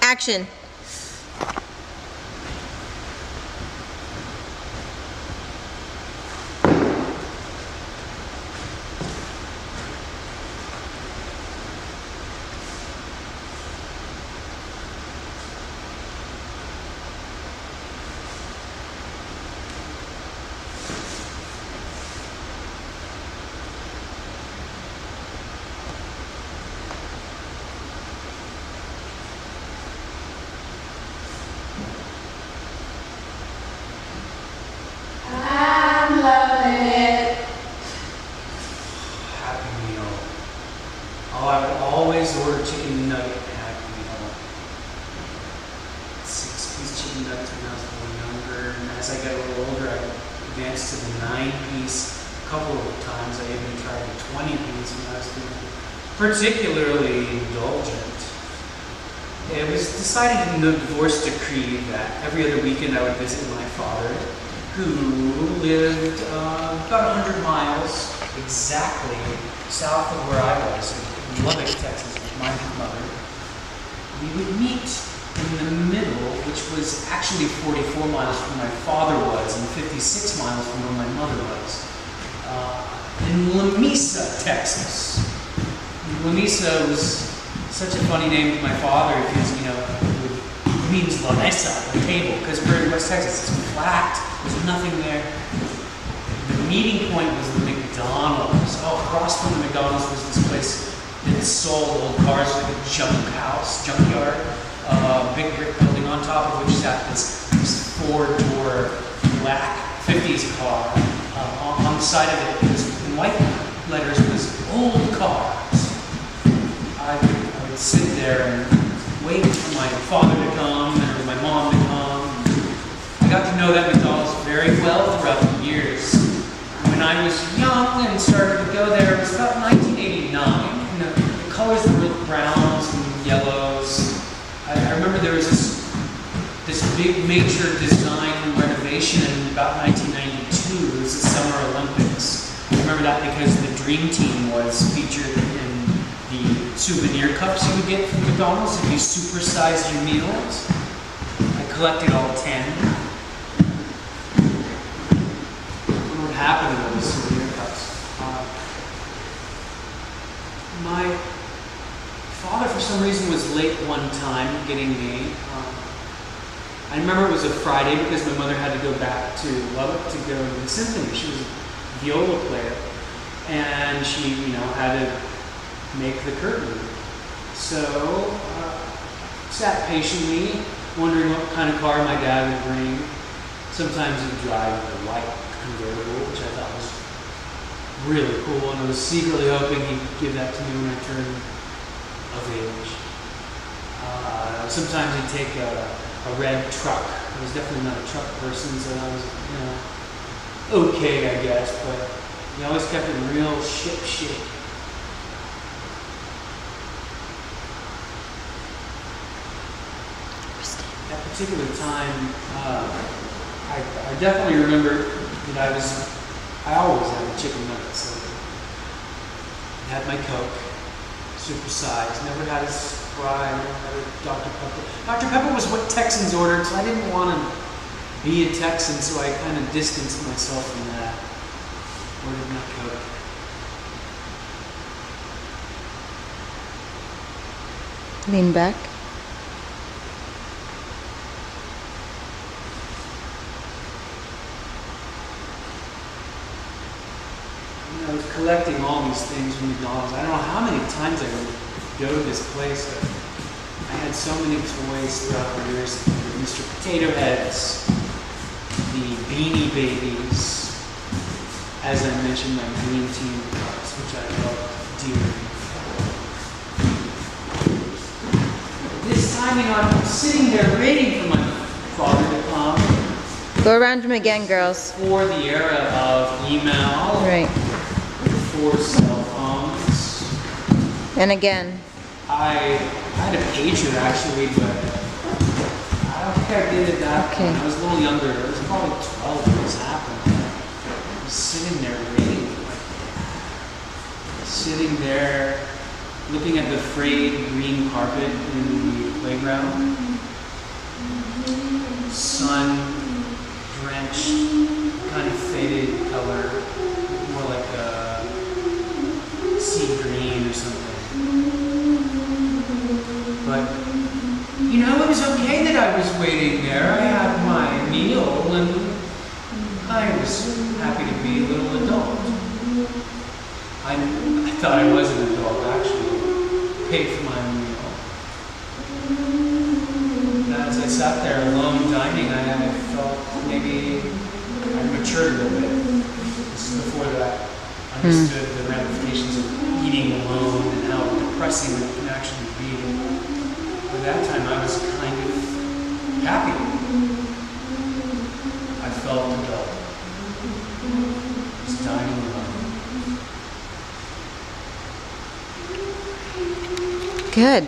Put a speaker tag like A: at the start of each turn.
A: Action.
B: I'm loving it.
C: Happy Meal. Oh, I would always order chicken nugget and Happy Meal. 6-piece chicken nuggets when I was a little younger, and as I got a little older, I advanced to the 9-piece. A couple of times I even tried the 20-piece when I was feeling particularly indulgent. It was decided in the divorce decree that every other weekend I would visit my father, who lived about 100 miles exactly south of where I was, in Lubbock, Texas, with my mother. We would meet in the middle, which was actually 44 miles from where my father was and 56 miles from where my mother was, in La Mesa, Texas. La Mesa was such a funny name to my father because, it means La Mesa, the table, because we're in West Texas. It's flat. There's nothing there. The meeting point was the McDonald's. Oh, across from the McDonald's was this place that sold old cars, like a junkyard, big brick building on top of which sat this 4-door black 50s car. On the side of it was, in white letters, was old cars. I would sit there and wait for my father to come and my mom to come. I got to know that McDonald's very well throughout the years. When I was young and started to go there, it was about 1989. The colors were browns and yellows. I remember there was this big major design renovation in about 1992. It was the Summer Olympics. I remember that because the Dream Team was featured in the souvenir cups you would get from McDonald's if you supersized your meals. I collected all 10. Happened to those souvenir cups. My father, for some reason, was late one time getting me. I remember it was a Friday because my mother had to go back to Lubbock to go to the symphony. She was a viola player, and she, had to make the curtain. So, sat patiently, wondering what kind of car my dad would bring. Sometimes he'd drive a white convertible, which I thought was really cool, and I was secretly hoping he'd give that to me when I turned of age. Sometimes he'd take a red truck. I was definitely not a truck person, so I was, okay, I guess, but he always kept it in real ship shape. That particular time, I definitely remember that I always had a chicken nugget. So I had my Coke, supersized, never had a Sprite, never had a Dr. Pepper. Dr. Pepper was what Texans ordered, so I didn't want to be a Texan, so I kind of distanced myself from that. Ordered my Coke.
A: Lean back.
C: I was collecting all these things from McDonald's. I don't know how many times I would go to this place, but I had so many toys throughout the years. The Mr. Potato Heads, the Beanie Babies, as I mentioned, my Dream Team cups, which I loved dearly. This time, I'm sitting there waiting for my father to come.
A: Go around him again, girls.
C: For the era of email.
A: Right.
C: Before cell phones.
A: And again.
C: I had a pager actually, but I don't think I did it that
A: Okay.
C: when I was a little younger. I was probably 12 when this happened. I was sitting there waiting. Sitting there looking at the frayed green carpet in the playground, sun drenched, kind of faded color, more like a sea green or something. But, you know, it was okay that I was waiting there. I had my meal and I was happy to be a little adult. I thought I was an adult, actually. Paid for my meal. And as I sat there alone dining, I felt maybe I matured a little bit. This is before that I understood the ramifications of eating alone and how depressing it can actually be. At that time, I was kind of happy. I felt adult. Just dining alone.
A: Good.